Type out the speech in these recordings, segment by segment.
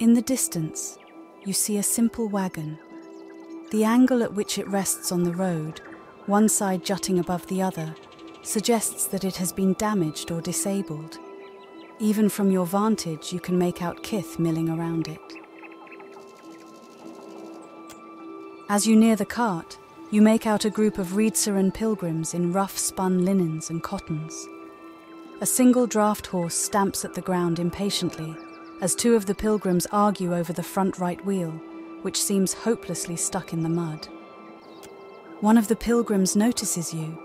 In the distance, you see a simple wagon. The angle at which it rests on the road, one side jutting above the other, suggests that it has been damaged or disabled. Even from your vantage, you can make out kith milling around it. As you near the cart, you make out a group of Reedsaran pilgrims in rough spun linens and cottons. A single draft horse stamps at the ground impatiently as two of the pilgrims argue over the front right wheel, which seems hopelessly stuck in the mud. One of the pilgrims notices you.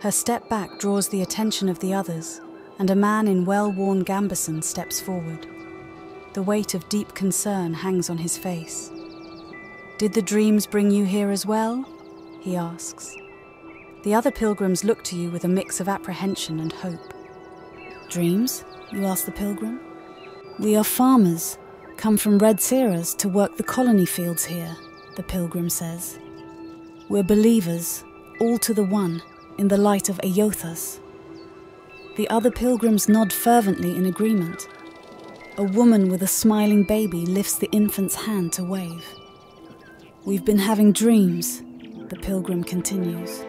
Her step back draws the attention of the others, and a man in well-worn gambeson steps forward. The weight of deep concern hangs on his face. "Did the dreams bring you here as well?" he asks. The other pilgrims look to you with a mix of apprehension and hope. "Dreams?" you ask the pilgrim. "We are farmers, come from Red Seras to work the colony fields here," the pilgrim says. "We're believers, all to the one, in the light of Eothas." The other pilgrims nod fervently in agreement. A woman with a smiling baby lifts the infant's hand to wave. "We've been having dreams," the pilgrim continues.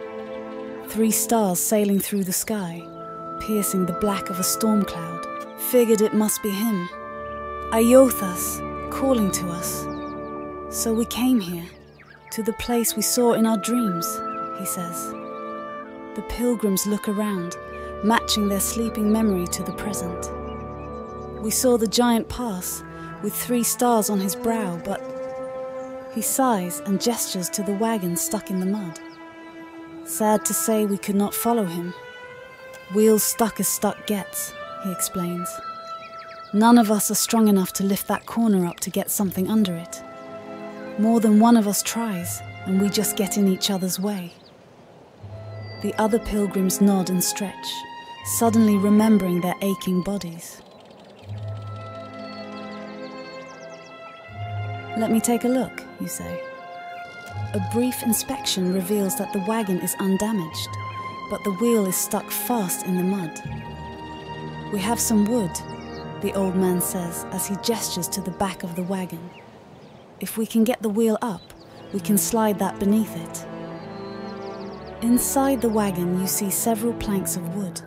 3 stars sailing through the sky, piercing the black of a storm cloud. Figured it must be him. Eothas, calling to us. So we came here, to the place we saw in our dreams, he says. The pilgrims look around, matching their sleeping memory to the present. We saw the giant pass, with 3 stars on his brow, but... He sighs and gestures to the wagon stuck in the mud. Sad to say we could not follow him. Wheels stuck as stuck gets, he explains. None of us are strong enough to lift that corner up to get something under it. More than one of us tries, and we just get in each other's way. The other pilgrims nod and stretch, suddenly remembering their aching bodies. "Let me take a look," you say. A brief inspection reveals that the wagon is undamaged, but the wheel is stuck fast in the mud. "We have some wood," the old man says as he gestures to the back of the wagon. "If we can get the wheel up, we can slide that beneath it." Inside the wagon you see several planks of wood.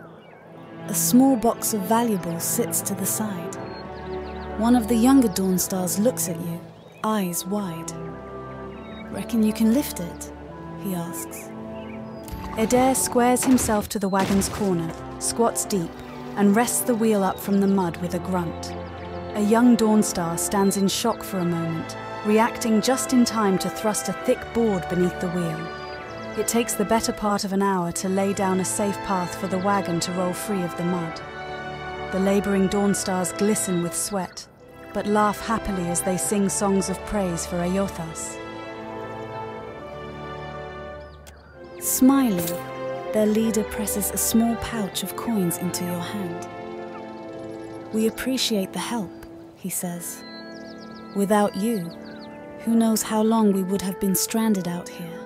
A small box of valuables sits to the side. One of the younger Dawnstars looks at you, eyes wide. "Reckon you can lift it?" he asks. Adair squares himself to the wagon's corner, squats deep, and rests the wheel up from the mud with a grunt. A young Dawnstar stands in shock for a moment, reacting just in time to thrust a thick board beneath the wheel. It takes the better part of an hour to lay down a safe path for the wagon to roll free of the mud. The labouring Dawnstars glisten with sweat, but laugh happily as they sing songs of praise for Eothas. Smiling, their leader presses a small pouch of coins into your hand. "We appreciate the help," he says. "Without you, who knows how long we would have been stranded out here."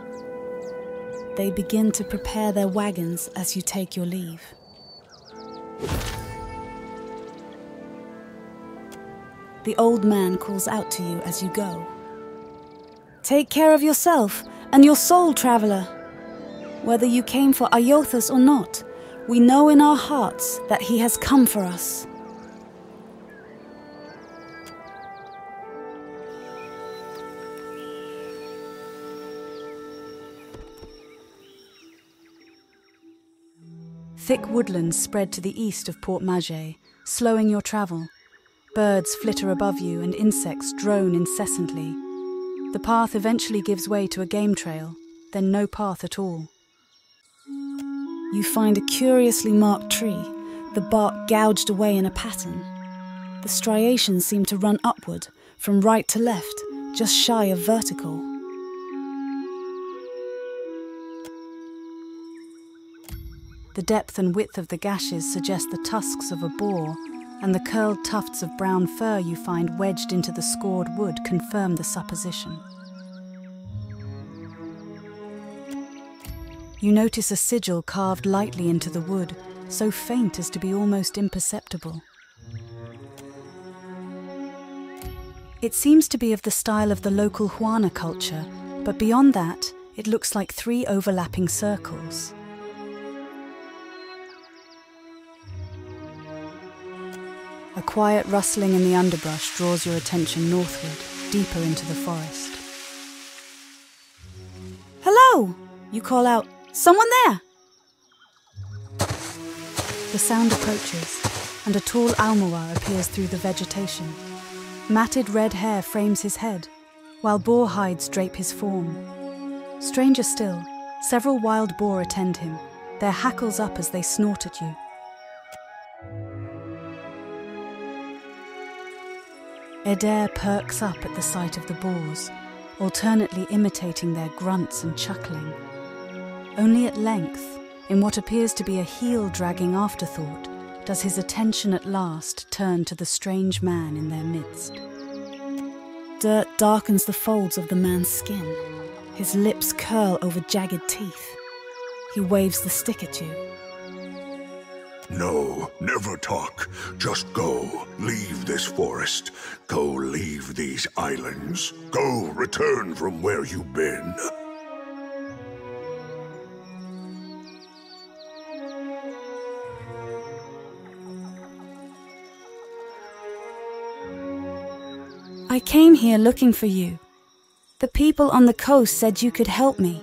They begin to prepare their wagons as you take your leave. The old man calls out to you as you go. "Take care of yourself and your soul, traveller. Whether you came for Eothas or not, we know in our hearts that he has come for us." Thick woodlands spread to the east of Port Maget, slowing your travel. Birds flitter above you and insects drone incessantly. The path eventually gives way to a game trail, then no path at all. You find a curiously marked tree, the bark gouged away in a pattern. The striations seem to run upward, from right to left, just shy of vertical. The depth and width of the gashes suggest the tusks of a boar, and the curled tufts of brown fur you find wedged into the scored wood confirm the supposition. You notice a sigil carved lightly into the wood, so faint as to be almost imperceptible. It seems to be of the style of the local Huana culture, but beyond that, it looks like 3 overlapping circles. A quiet rustling in the underbrush draws your attention northward, deeper into the forest. Hello! You call out, "Someone there!" The sound approaches, and a tall almoa appears through the vegetation. Matted red hair frames his head, while boar hides drape his form. Stranger still, several wild boar attend him, their hackles up as they snort at you. Eder perks up at the sight of the boars, alternately imitating their grunts and chuckling. Only at length, in what appears to be a heel-dragging afterthought, does his attention at last turn to the strange man in their midst. Dirt darkens the folds of the man's skin. His lips curl over jagged teeth. He waves the stick at you. No, never talk. Just go. Leave this forest. Go leave these islands. Go return from where you've been. I came here looking for you. The people on the coast said you could help me.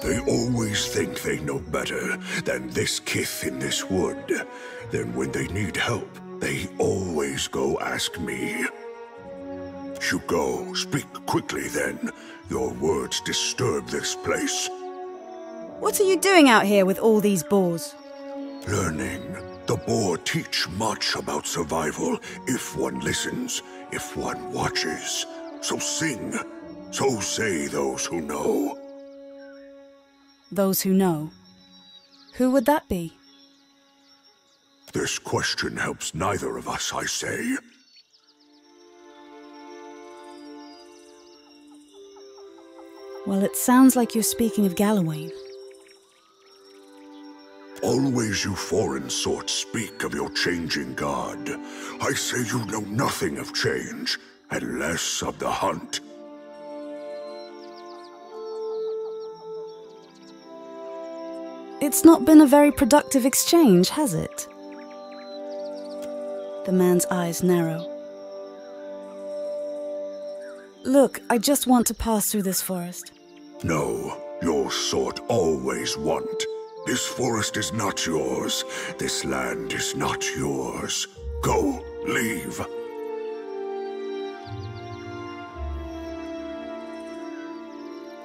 They always think they know better than this kith in this wood. Then when they need help, they always go ask me. You go, speak quickly then. Your words disturb this place. What are you doing out here with all these boars? Learning. The boar teach much about survival if one listens, if one watches. So sing. So say those who know. Those who know. Who would that be? This question helps neither of us, I say. Well, it sounds like you're speaking of Gallowayne. Always you foreign sorts speak of your changing god. I say you know nothing of change, and less of the hunt. It's not been a very productive exchange, has it? The man's eyes narrow. Look, I just want to pass through this forest. No, your sort always want. This forest is not yours. This land is not yours. Go, leave.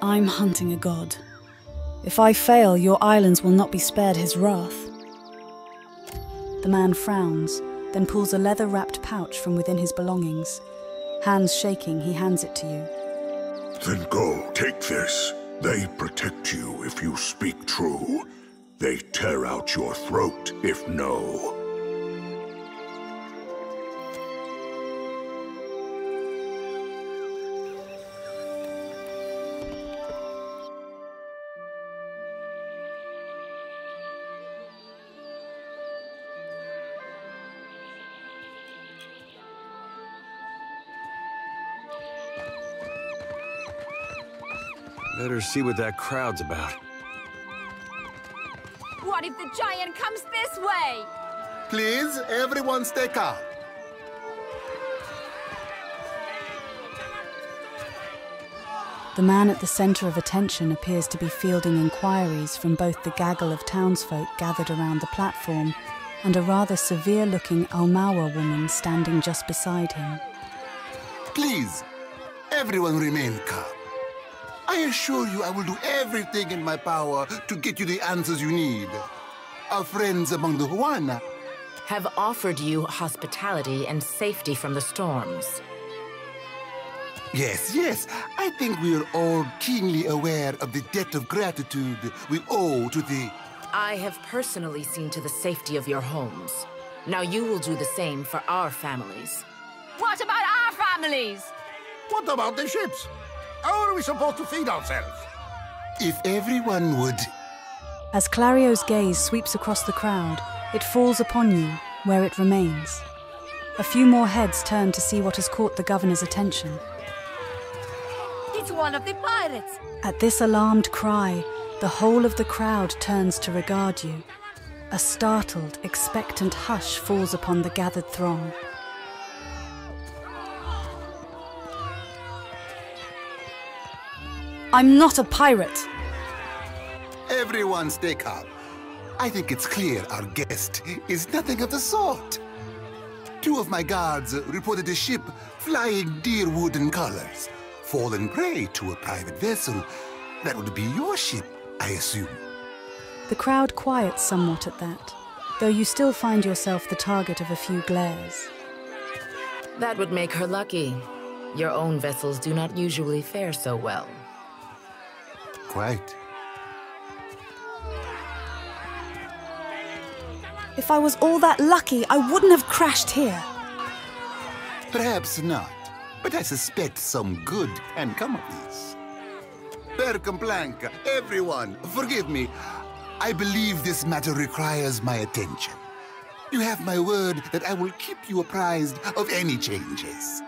I'm hunting a god. If I fail, your islands will not be spared his wrath. The man frowns, then pulls a leather-wrapped pouch from within his belongings. Hands shaking, he hands it to you. Then go, take this. They protect you if you speak true. They tear out your throat if no. Better see what that crowd's about. What if the giant comes this way? Please, everyone stay calm. The man at the centre of attention appears to be fielding inquiries from both the gaggle of townsfolk gathered around the platform and a rather severe-looking Almawa woman standing just beside him. Please, everyone remain calm. I assure you I will do everything in my power to get you the answers you need. Our friends among the Huana have offered you hospitality and safety from the storms. Yes. I think we are all keenly aware of the debt of gratitude we owe to the... I have personally seen to the safety of your homes. Now you will do the same for our families. What about our families? What about the ships? How are we supposed to feed ourselves? If everyone would... As Clario's gaze sweeps across the crowd, it falls upon you, where it remains. A few more heads turn to see what has caught the governor's attention. It's one of the pirates. At this alarmed cry, the whole of the crowd turns to regard you. A startled, expectant hush falls upon the gathered throng. I'm not a pirate. Everyone stay calm. I think it's clear our guest is nothing of the sort. 2 of my guards reported a ship flying deer wooden colors, fallen prey to a private vessel. That would be your ship, I assume. The crowd quiets somewhat at that, though you still find yourself the target of a few glares. That would make her lucky. Your own vessels do not usually fare so well. Quite. If I was all that lucky, I wouldn't have crashed here. Perhaps not, but I suspect some good can come of this. Per complank, everyone, forgive me. I believe this matter requires my attention. You have my word that I will keep you apprised of any changes.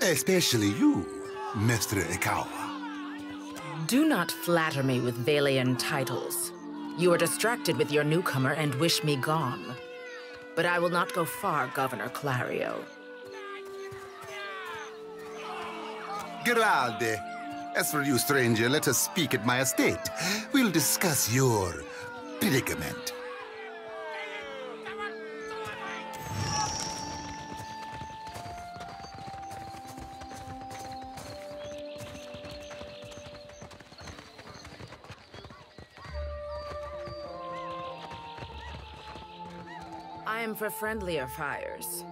Especially you, Mr. Ikawa. Do not flatter me with Valian titles. You are distracted with your newcomer and wish me gone. But I will not go far, Governor Clario. Grande. As for you, stranger, let us speak at my estate. We'll discuss your predicament. I am for friendlier fires.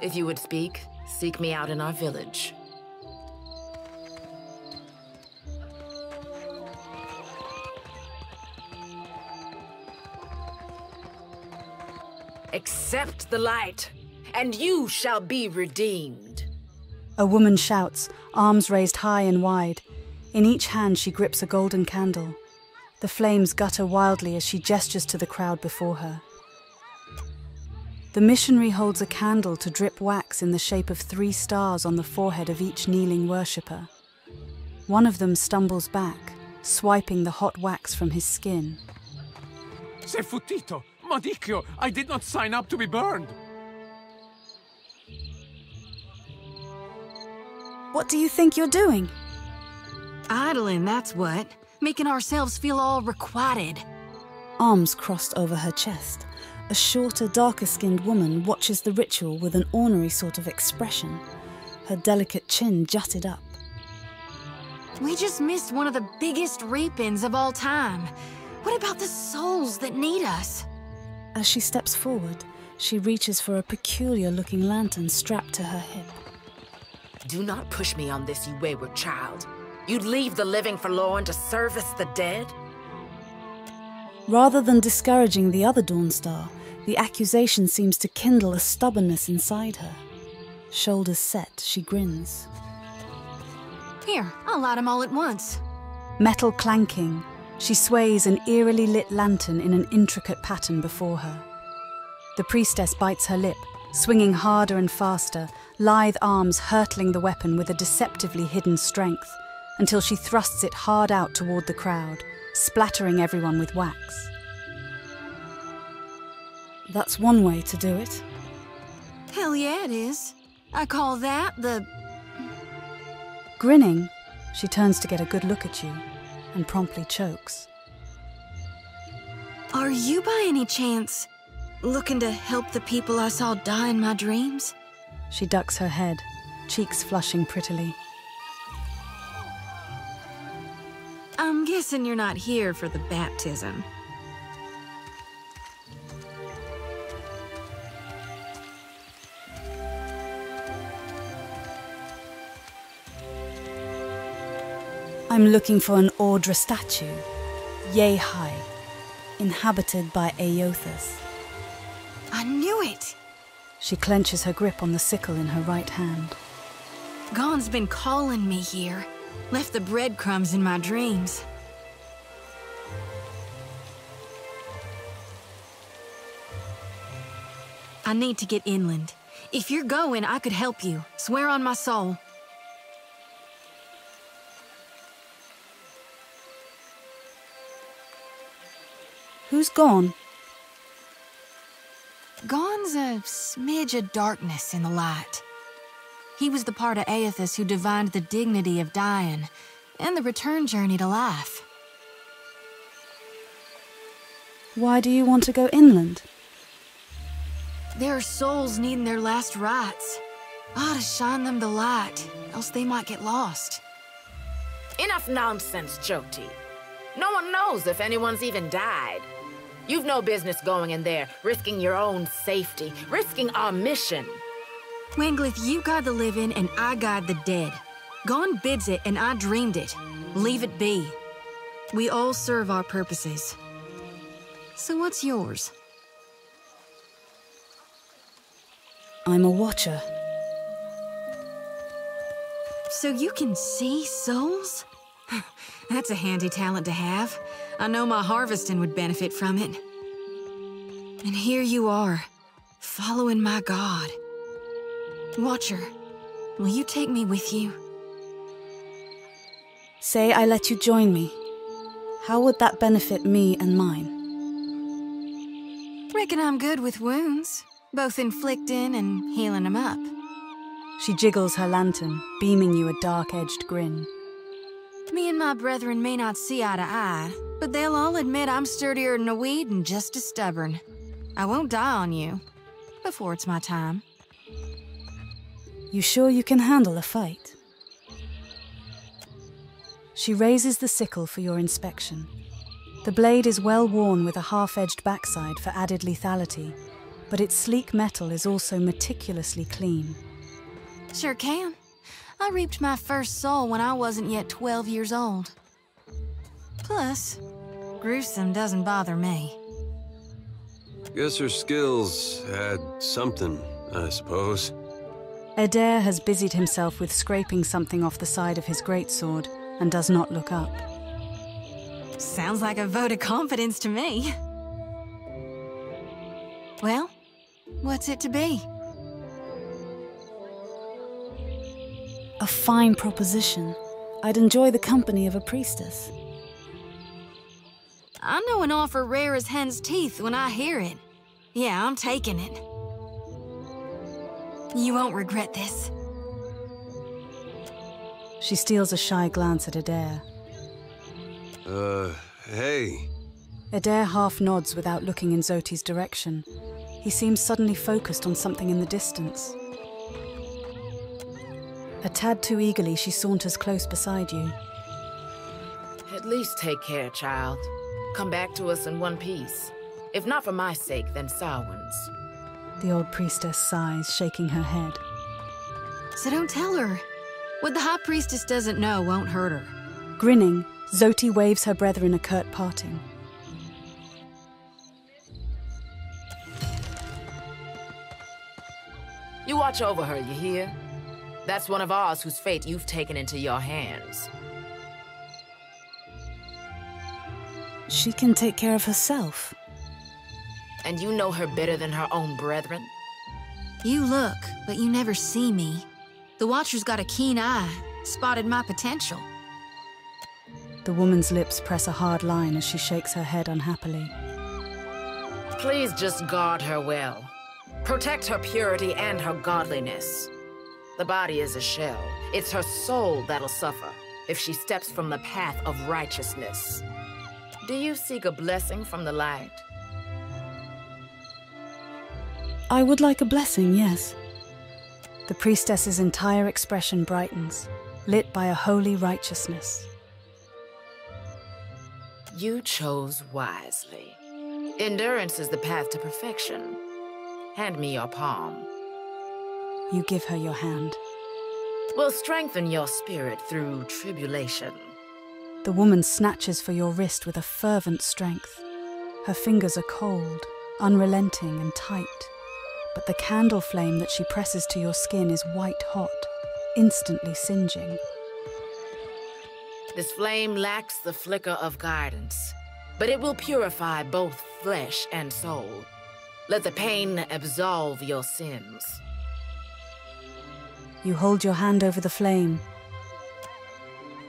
If you would speak, seek me out in our village. Accept the light, and you shall be redeemed. A woman shouts, arms raised high and wide. In each hand she grips a golden candle. The flames gutter wildly as she gestures to the crowd before her. The missionary holds a candle to drip wax in the shape of 3 stars on the forehead of each kneeling worshipper. One of them stumbles back, swiping the hot wax from his skin. Sei futtito! Madicchio! I did not sign up to be burned! What do you think you're doing? Idling, that's what. Making ourselves feel all requited. Arms crossed over her chest, a shorter, darker-skinned woman watches the ritual with an ornery sort of expression. Her delicate chin jutted up. We just missed one of the biggest reap-ins of all time. What about the souls that need us? As she steps forward, she reaches for a peculiar-looking lantern strapped to her hip. Do not push me on this, you wayward child. You'd leave the living forlorn to service the dead? Rather than discouraging the other Dawnstar, the accusation seems to kindle a stubbornness inside her. Shoulders set, she grins. Here, I'll light them all at once. Metal clanking, she sways an eerily lit lantern in an intricate pattern before her. The priestess bites her lip, swinging harder and faster, lithe arms hurtling the weapon with a deceptively hidden strength, until she thrusts it hard out toward the crowd, splattering everyone with wax. That's one way to do it. Hell yeah, it is. I call that the... Grinning, she turns to get a good look at you, and promptly chokes. Are you by any chance looking to help the people I saw die in my dreams? She ducks her head, cheeks flushing prettily. I'm guessing you're not here for the baptism. I'm looking for an Ordra statue, yay high, inhabited by Aeothas. I knew it! She clenches her grip on the sickle in her right hand. Gon's been calling me here. Left the breadcrumbs in my dreams. I need to get inland. If you're going, I could help you. Swear on my soul. Who's gone? Gone's a smidge of darkness in the light. He was the part of Aethys who divined the dignity of dying and the return journey to life. Why do you want to go inland? There are souls needing their last rites. I ought to shine them the light, else they might get lost. Enough nonsense, Jyoti. No one knows if anyone's even died. You've no business going in there, risking your own safety, risking our mission. Wenglith, you guide the living and I guide the dead. Gon bids it and I dreamed it. Leave it be. We all serve our purposes. So what's yours? I'm a watcher. So you can see souls? That's a handy talent to have. I know my harvesting would benefit from it. And here you are, following my god. Watcher, will you take me with you? Say I let you join me. How would that benefit me and mine? Reckon I'm good with wounds, both inflicting and healing them up. She jiggles her lantern, beaming you a dark-edged grin. Me and my brethren may not see eye to eye, but they'll all admit I'm sturdier than a weed and just as stubborn. I won't die on you, before it's my time. You sure you can handle a fight? She raises the sickle for your inspection. The blade is well worn with a half-edged backside for added lethality, but its sleek metal is also meticulously clean. Sure can. I reaped my first soul when I wasn't yet 12 years old. Plus, gruesome doesn't bother me. Guess her skills had something, I suppose. Adair has busied himself with scraping something off the side of his greatsword and does not look up. Sounds like a vote of confidence to me. Well, what's it to be? A fine proposition. I'd enjoy the company of a priestess. I know an offer rare as hen's teeth when I hear it. Yeah, I'm taking it. You won't regret this. She steals a shy glance at Adair. Hey. Adair half nods without looking in Zoti's direction. He seems suddenly focused on something in the distance. A tad too eagerly, she saunters close beside you. At least take care, child. Come back to us in one piece. If not for my sake, then Samhain's. The old priestess sighs, shaking her head. So don't tell her. What the High Priestess doesn't know won't hurt her. Grinning, Zoti waves her brethren a curt parting. You watch over her, you hear? That's one of ours whose fate you've taken into your hands. She can take care of herself. And you know her better than her own brethren? You look, but you never see me. The Watcher's got a keen eye, spotted my potential. The woman's lips press a hard line as she shakes her head unhappily. Please just guard her well. Protect her purity and her godliness. The body is a shell. It's her soul that'll suffer if she steps from the path of righteousness. Do you seek a blessing from the light? I would like a blessing, yes. The priestess's entire expression brightens, lit by a holy righteousness. You chose wisely. Endurance is the path to perfection. Hand me your palm. You give her your hand. We'll strengthen your spirit through tribulation. The woman snatches for your wrist with a fervent strength. Her fingers are cold, unrelenting and tight, but the candle flame that she presses to your skin is white hot, instantly singeing. This flame lacks the flicker of guidance, but it will purify both flesh and soul. Let the pain absolve your sins. You hold your hand over the flame.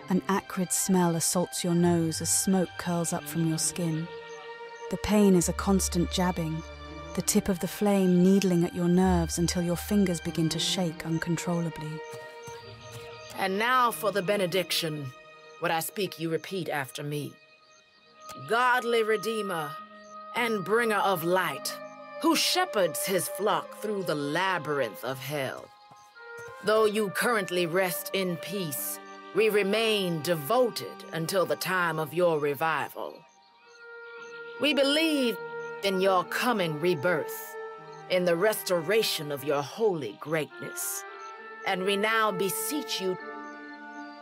An acrid smell assaults your nose as smoke curls up from your skin. The pain is a constant jabbing, the tip of the flame needling at your nerves until your fingers begin to shake uncontrollably. And now for the benediction. What I speak, you repeat after me. Godly Redeemer and bringer of light, who shepherds his flock through the labyrinth of hell. Though you currently rest in peace, we remain devoted until the time of your revival. We believe in your coming rebirth, in the restoration of your holy greatness, and we now beseech you.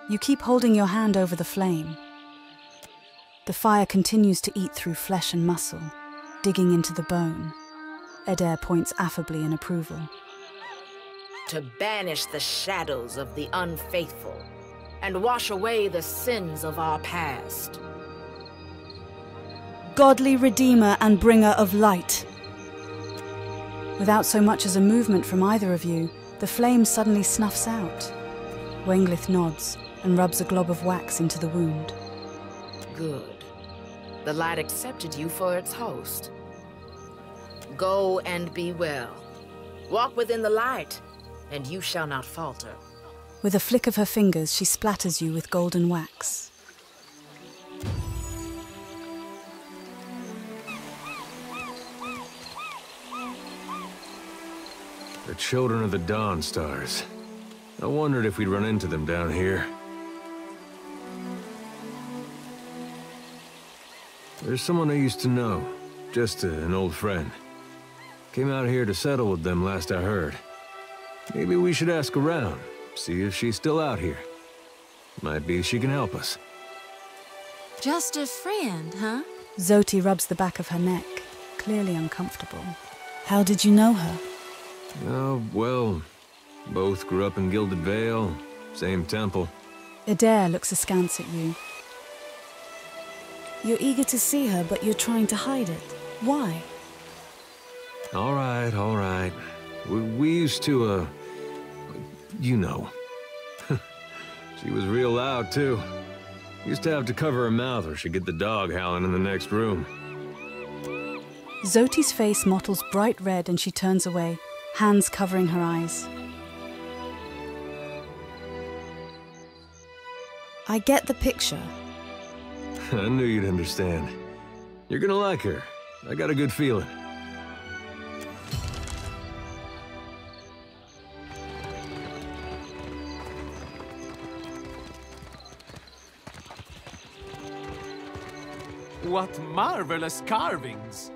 You keep holding your hand over the flame. The fire continues to eat through flesh and muscle, digging into the bone. Adair points affably in approval. To banish the shadows of the unfaithful and wash away the sins of our past. Godly Redeemer and bringer of light. Without so much as a movement from either of you, the flame suddenly snuffs out. Wenglith nods and rubs a glob of wax into the wound. Good. The light accepted you for its host. Go and be well. Walk within the light, and you shall not falter. With a flick of her fingers, she splatters you with golden wax. The children of the Dawn Stars. I wondered if we'd run into them down here. There's someone I used to know, just an old friend. Came out here to settle with them last I heard. Maybe we should ask around, see if she's still out here. Might be she can help us. Just a friend, huh? Zoti rubs the back of her neck, clearly uncomfortable. How did you know her? Oh, well, both grew up in Gilded Vale, same temple. Adair looks askance at you. You're eager to see her, but you're trying to hide it. Why? All right, all right. We used to, you know. She was real loud, too. Used to have to cover her mouth or she'd get the dog howling in the next room. Zoti's face mottles bright red and she turns away, hands covering her eyes. I get the picture. I knew you'd understand. You're gonna like her. I got a good feeling. What marvelous carvings!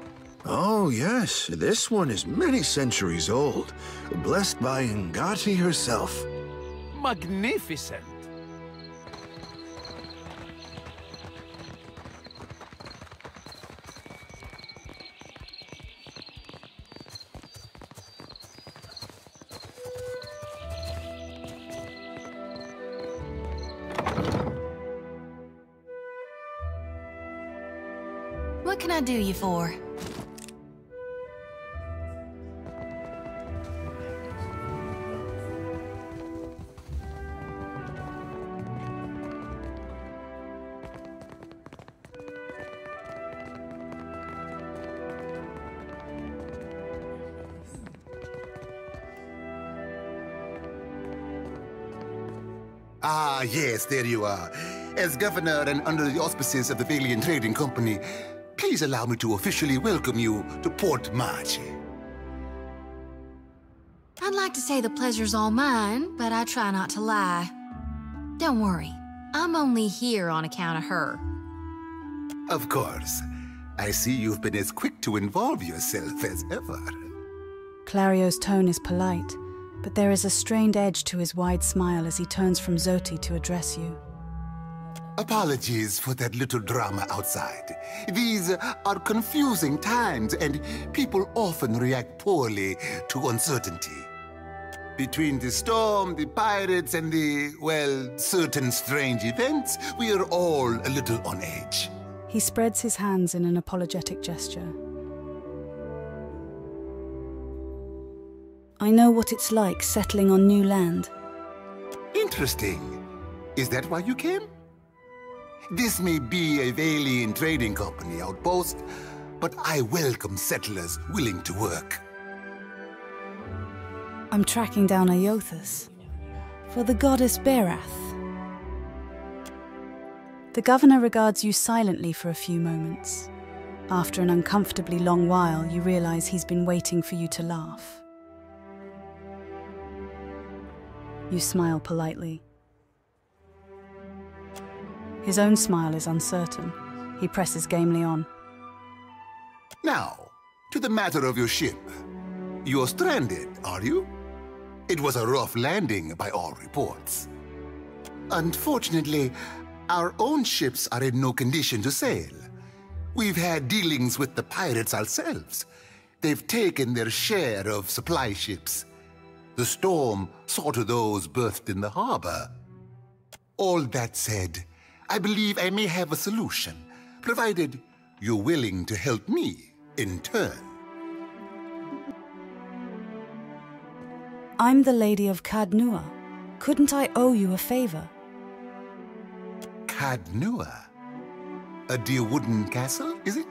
Oh, yes. This one is many centuries old. Blessed by Ngati herself. Magnificent! What can I do you for? Ah, yes, there you are. As governor and under the auspices of the Valian Trading Company, please allow me to officially welcome you to Port March. I'd like to say the pleasure's all mine, but I try not to lie. Don't worry, I'm only here on account of her. Of course. I see you've been as quick to involve yourself as ever. Clario's tone is polite, but there is a strained edge to his wide smile as he turns from Zoti to address you. Apologies for that little drama outside. These are confusing times, and people often react poorly to uncertainty. Between the storm, the pirates, and the, well, certain strange events, we are all a little on edge. He spreads his hands in an apologetic gesture. I know what it's like settling on new land. Interesting. Is that why you came? This may be a Valian trading company outpost, but I welcome settlers willing to work. I'm tracking down Iothas for the goddess Berath. The governor regards you silently for a few moments. After an uncomfortably long while, you realize he's been waiting for you to laugh. You smile politely. His own smile is uncertain. He presses gamely on. Now, to the matter of your ship. You're stranded, are you? It was a rough landing by all reports. Unfortunately, our own ships are in no condition to sail. We've had dealings with the pirates ourselves. They've taken their share of supply ships. The storm saw to those berthed in the harbor. All that said, I believe I may have a solution, provided you're willing to help me in turn. I'm the Lady of Cadnua. Couldn't I owe you a favor? Cadnua? A dear wooden castle, is it?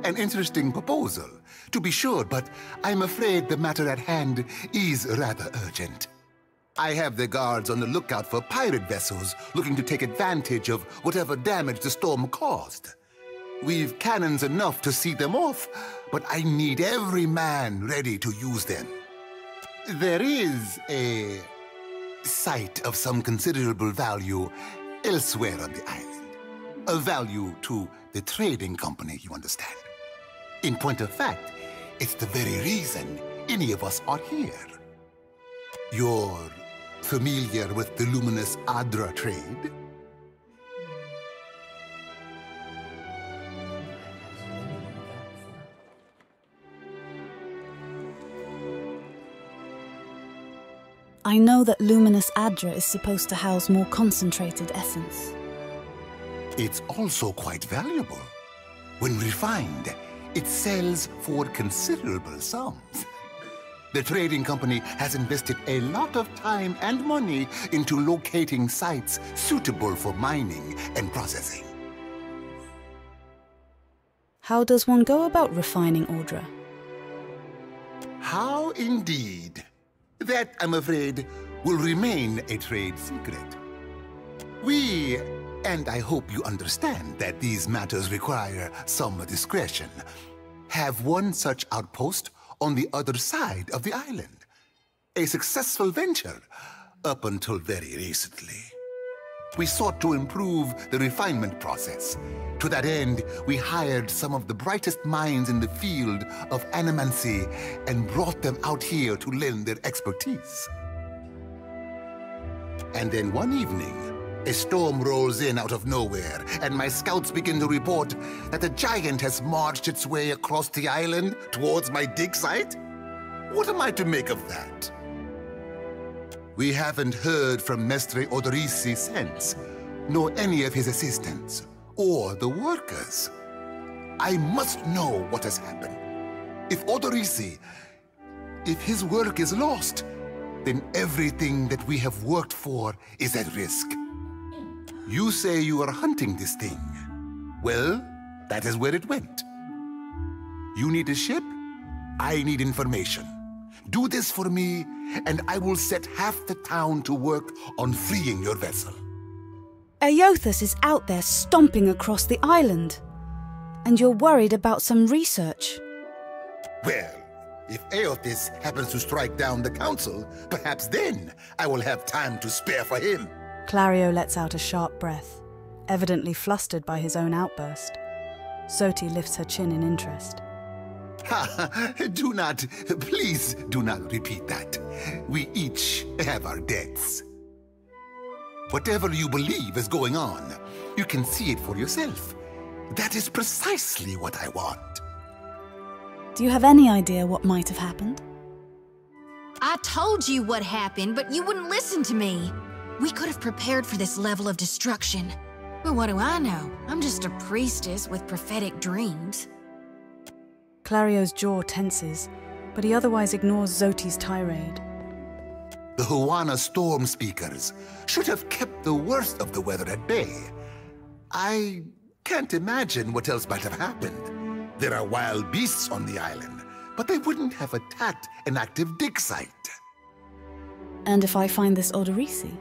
An interesting proposal, to be sure, but I'm afraid the matter at hand is rather urgent. I have the guards on the lookout for pirate vessels looking to take advantage of whatever damage the storm caused. We've cannons enough to see them off, but I need every man ready to use them. There is a site of some considerable value elsewhere on the island. A value to the trading company, you understand. In point of fact, it's the very reason any of us are here. You're familiar with the luminous Adra trade? I know that luminous Adra is supposed to house more concentrated essence. It's also quite valuable. When refined, it sells for considerable sums. The trading company has invested a lot of time and money into locating sites suitable for mining and processing. How does one go about refining Audra? How indeed? That, I'm afraid, will remain a trade secret. We, and I hope you understand that these matters require some discretion, have one such outpost on the other side of the island. A successful venture, up until very recently. We sought to improve the refinement process. To that end, we hired some of the brightest minds in the field of animancy and brought them out here to lend their expertise. And then one evening, a storm rolls in out of nowhere, and my scouts begin to report that a giant has marched its way across the island towards my dig site. What am I to make of that? We haven't heard from Mestre Odorisi since, nor any of his assistants, or the workers. I must know what has happened. If Odorisi, if his work is lost, then everything that we have worked for is at risk. You say you are hunting this thing. Well, that is where it went. You need a ship? I need information. Do this for me, and I will set half the town to work on freeing your vessel. Iothas is out there stomping across the island. And you're worried about some research. Well, if Iothas happens to strike down the council, perhaps then I will have time to spare for him. Clario lets out a sharp breath, evidently flustered by his own outburst. Zoti lifts her chin in interest. Please do not repeat that. We each have our debts. Whatever you believe is going on, you can see it for yourself. That is precisely what I want. Do you have any idea what might have happened? I told you what happened, but you wouldn't listen to me. We could have prepared for this level of destruction. But what do I know? I'm just a priestess with prophetic dreams. Clario's jaw tenses, but he otherwise ignores Zoti's tirade. The Huana storm speakers should have kept the worst of the weather at bay. I can't imagine what else might have happened. There are wild beasts on the island, but they wouldn't have attacked an active dig site. And if I find this Odorisi?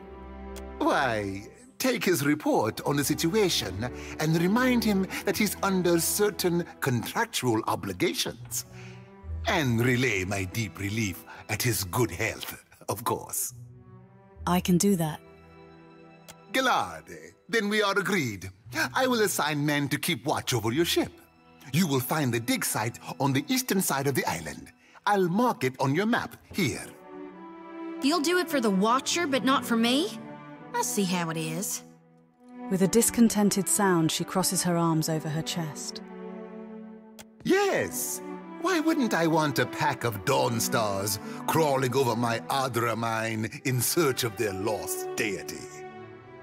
Why, take his report on the situation and remind him that he's under certain contractual obligations. And relay my deep relief at his good health, of course. I can do that. Gilard, then we are agreed. I will assign men to keep watch over your ship. You will find the dig site on the eastern side of the island. I'll mark it on your map here. You'll do it for the Watcher, but not for me? I see how it is. With a discontented sound, she crosses her arms over her chest. Yes. Why wouldn't I want a pack of Dawn Stars crawling over my Adra mine in search of their lost deity?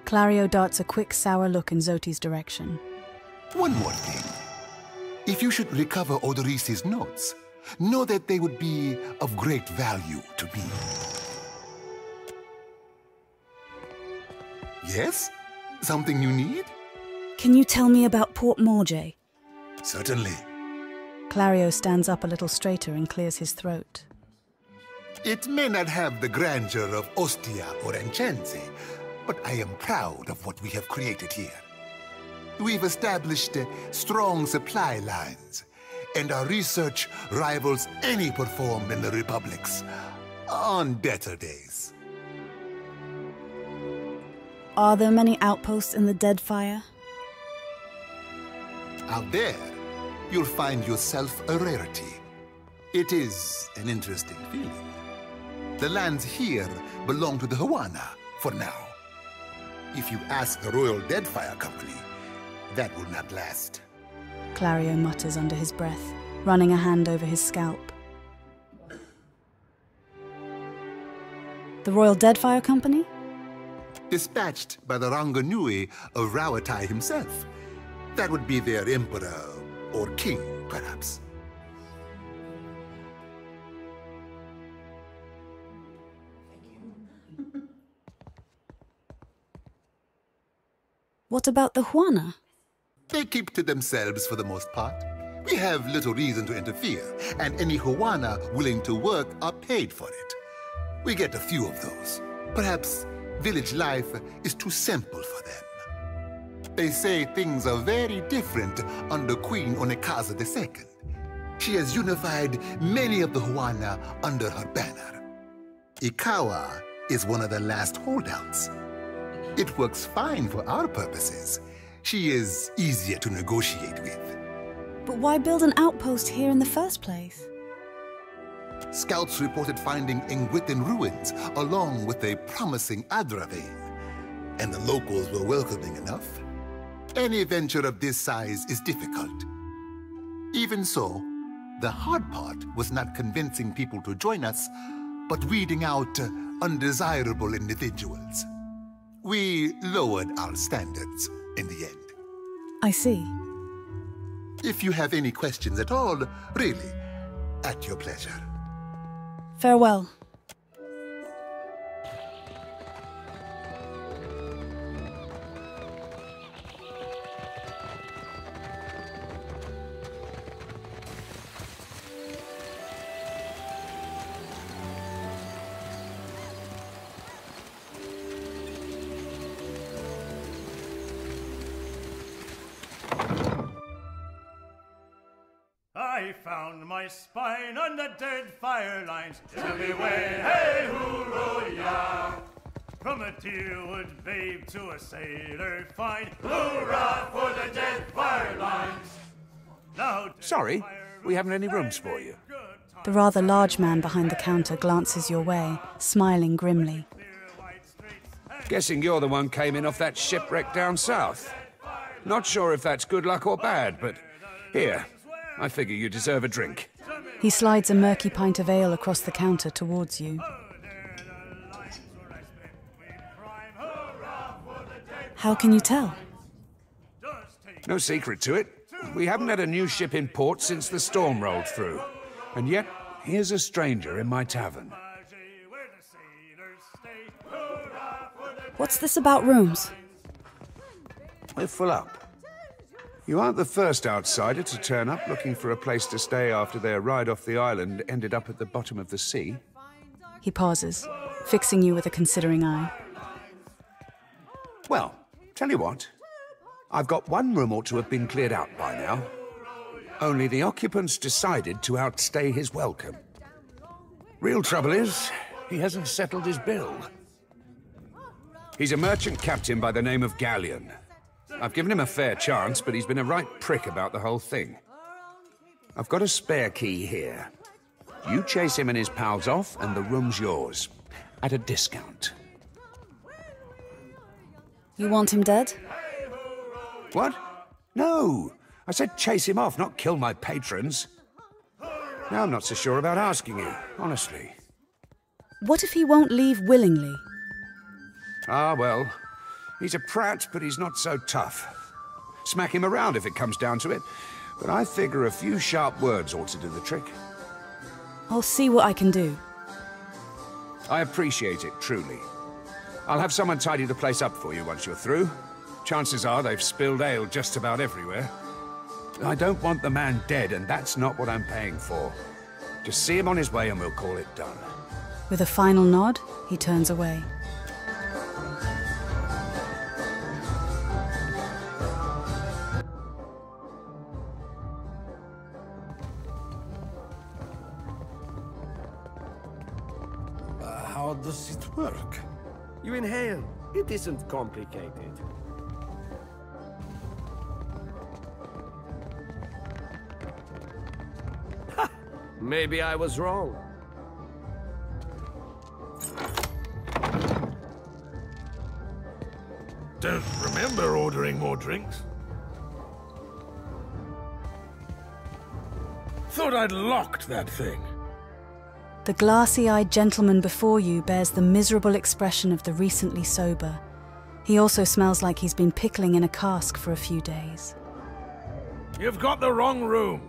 Clario darts a quick, sour look in Zoti's direction. One more thing. If you should recover Odorisi's notes, know that they would be of great value to me. Yes? Something you need? Can you tell me about Port Morje? Certainly. Clario stands up a little straighter and clears his throat. It may not have the grandeur of Ostia or Enchenzi, but I am proud of what we have created here. We've established strong supply lines, and our research rivals any performed in the Republics on better days. Are there many outposts in the Deadfire? Out there, you'll find yourself a rarity. It is an interesting feeling. The lands here belong to the Huana, for now. If you ask the Royal Deadfire Company, that will not last. Clario mutters under his breath, running a hand over his scalp. The Royal Deadfire Company? Dispatched by the Ranganui of Rawatai himself. That would be their emperor, or king, perhaps. What about the Huana? They keep to themselves for the most part. We have little reason to interfere, and any Huana willing to work are paid for it. We get a few of those. Perhaps village life is too simple for them. They say things are very different under Queen Onekaza II. She has unified many of the Huana under her banner. Ikawa is one of the last holdouts. It works fine for our purposes. She is easier to negotiate with. But why build an outpost here in the first place? Scouts reported finding Engwithan ruins along with a promising Adra vein, and the locals were welcoming enough. Any venture of this size is difficult. Even so, the hard part was not convincing people to join us, but weeding out undesirable individuals. We lowered our standards in the end. I see. If you have any questions at all, really, at your pleasure. Farewell. I found my spine on the Deadfire lines. Tell me when, hey, hoorah! From a tearwood babe to a sailor fine. Hoorah for the Deadfire lines! Now, Sorry, we haven't any rooms for you. The rather large man behind the counter glances your way, smiling grimly. Guessing you're the one came in off that shipwreck down south. Not sure if that's good luck or bad, but here, I figure you deserve a drink. He slides a murky pint of ale across the counter towards you. How can you tell? No secret to it. We haven't had a new ship in port since the storm rolled through. And yet, here's a stranger in my tavern. What's this about rooms? We're full up. You aren't the first outsider to turn up looking for a place to stay after their ride off the island ended up at the bottom of the sea. He pauses, fixing you with a considering eye. Well, tell you what. I've got one room ought to have been cleared out by now. Only the occupants decided to outstay his welcome. Real trouble is, he hasn't settled his bill. He's a merchant captain by the name of Galleon. I've given him a fair chance, but he's been a right prick about the whole thing. I've got a spare key here. You chase him and his pals off, and the room's yours. At a discount. You want him dead? What? No! I said chase him off, not kill my patrons. Now I'm not so sure about asking you, honestly. What if he won't leave willingly? Ah, well, he's a prat, but he's not so tough. Smack him around if it comes down to it, but I figure a few sharp words ought to do the trick. I'll see what I can do. I appreciate it, truly. I'll have someone tidy the place up for you once you're through. Chances are they've spilled ale just about everywhere. I don't want the man dead, and that's not what I'm paying for. Just see him on his way and we'll call it done. With a final nod, he turns away. How does it work? You inhale. It isn't complicated. Ha! Maybe I was wrong. Don't remember ordering more drinks. Thought I'd locked that thing. The glassy-eyed gentleman before you bears the miserable expression of the recently sober. He also smells like he's been pickling in a cask for a few days. You've got the wrong room.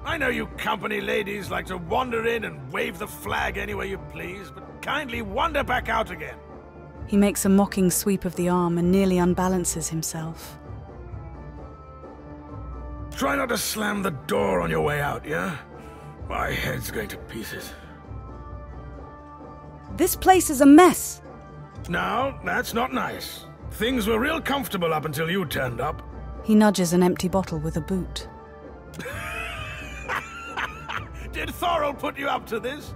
I know you company ladies like to wander in and wave the flag anywhere you please, but kindly wander back out again. He makes a mocking sweep of the arm and nearly unbalances himself. Try not to slam the door on your way out, yeah? My head's going to pieces. This place is a mess! No, that's not nice. Things were real comfortable up until you turned up. He nudges an empty bottle with a boot. Did Thorol put you up to this?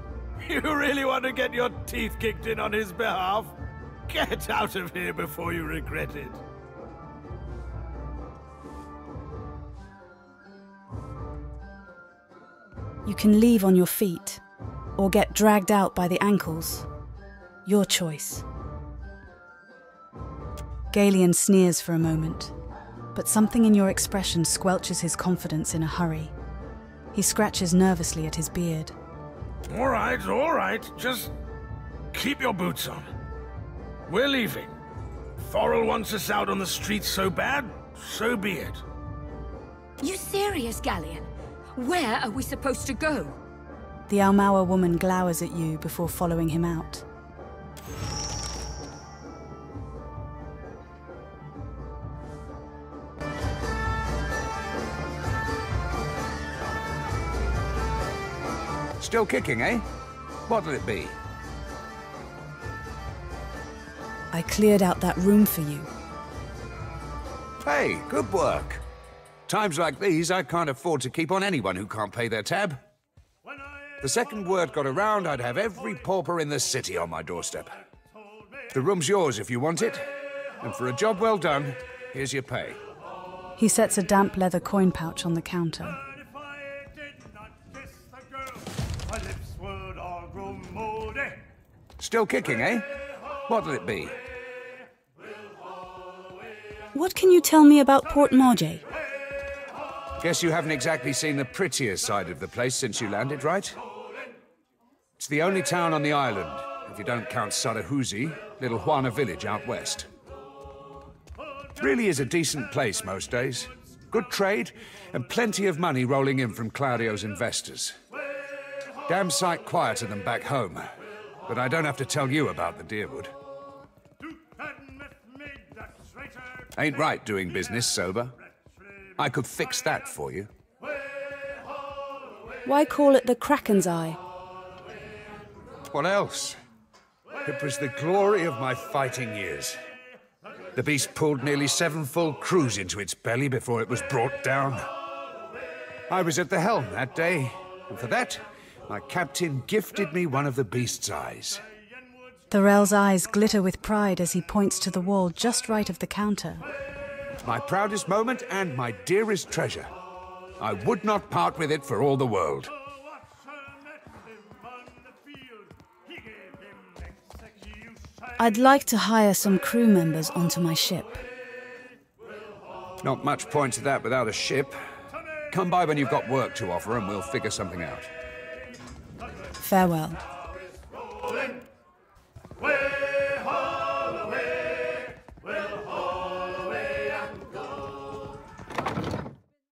You really want to get your teeth kicked in on his behalf? Get out of here before you regret it. You can leave on your feet, or get dragged out by the ankles. Your choice. Galleon sneers for a moment, but something in your expression squelches his confidence in a hurry. He scratches nervously at his beard. All right. Just keep your boots on. We're leaving. Thorol wants us out on the streets so bad, so be it. You serious, Galleon? Where are we supposed to go? The Almaua woman glowers at you before following him out. Still kicking, eh? What'll it be? I cleared out that room for you. Hey, good work. Times like these, I can't afford to keep on anyone who can't pay their tab. The second word got around, I'd have every pauper in the city on my doorstep. The room's yours if you want it, and for a job well done, here's your pay. He sets a damp leather coin pouch on the counter. Still kicking, eh? What'll it be? What can you tell me about Port Margay? Guess you haven't exactly seen the prettier side of the place since you landed, right? It's the only town on the island, if you don't count Sarahuzi, little Juana village out west. Really is a decent place most days. Good trade, and plenty of money rolling in from Clario's investors. Damn sight quieter than back home, but I don't have to tell you about the Deerwood. Ain't right doing business sober. I could fix that for you. Why call it the Kraken's Eye? What else? It was the glory of my fighting years. The beast pulled nearly 7 full crews into its belly before it was brought down. I was at the helm that day, and for that, my captain gifted me one of the beast's eyes. Thorell's eyes glitter with pride as he points to the wall just right of the counter. My proudest moment and my dearest treasure. I would not part with it for all the world. I'd like to hire some crew members onto my ship. Not much point to that without a ship. Come by when you've got work to offer and we'll figure something out. Farewell. Way